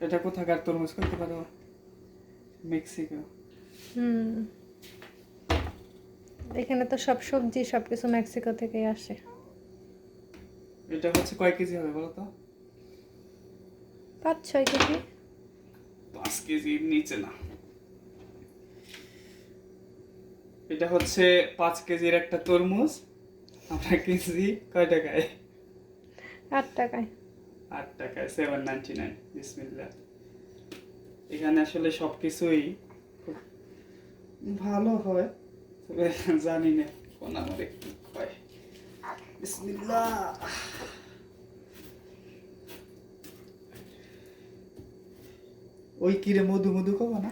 এটা কোথাকার তরমুজ করতে পারো? মেক্সিকো। এখানে তো সব সবজি সবকিছু মেক্সিকো থেকেই আসে। এটা হচ্ছে কয় কেজি হবে বলো তো? 5-6 কেজি। 5 কেজির নিচে না। এটা হচ্ছে 5 কেজির একটা তরমুজ। আমরা কেজি কয় টাকায়? 8 টাকায়। 8 টাকায়, 7.99। বিসমিল্লাহ। এখানে আসলে সবকিছুই খুব ভালো হয়, তবে জানি না কোন আমার একটু হয়। বিসমিল্লাহ। ওই কিরে মধু মধু কব না?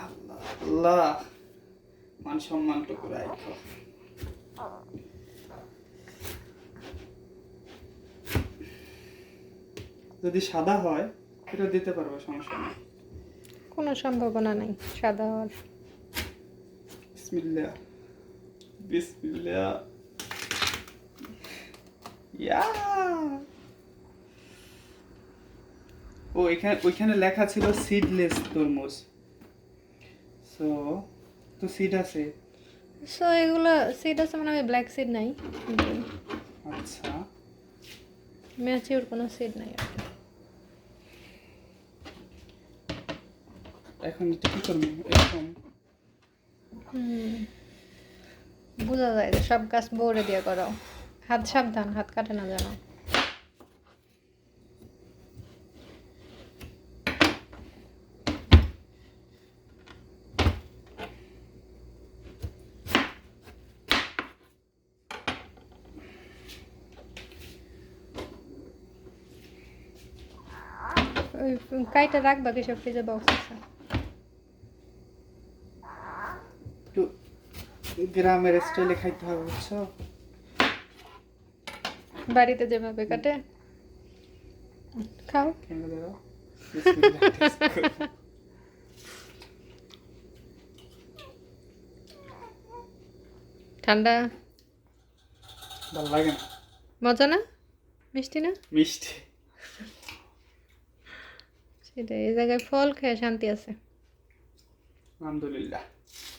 আল্লাহ আল্লাহ, মান সম্মানটুকু রাখো। যদি সাদা হয় এটা দিতে পারবো, সমস্যা নেই। কোনো সম্ভাবনা নাই সাদা হওয়ার। বিসমিল্লাহ বিসমিল্লাহ। ইয়া, ও ওইখানে লেখা ছিল সিডলেস তরমুজ। সো তো সিড আছে। সো এগুলো সিড আছে মানে আমি ব্ল্যাক সিড নাই, আচ্ছা, ম্যাচিওর কোনো সিড নাই। এখন এটা কি করবো এরকম? বোঝা যায় যে সব কাজ বউরে দিয়ে করাও। হাত সাবধান, হাত কাটে না যেন। ওই কাইটা রাখবা কিসব ফ্রিজে বক্স আছে। একটু গ্রামের স্টাইলে খাইতে হবে, বুঝছো? বাড়িতে যেভাবে কাটে খাও। কেন দাও? বিসমিল্লাহ, টেস্ট করবো। ঠান্ডা ভালো লাগে না। মজা না, মিষ্টি না? মিষ্টি। সেটা এই জায়গায় ফল খেয়ে শান্তি আছে। আলহামদুলিল্লাহ।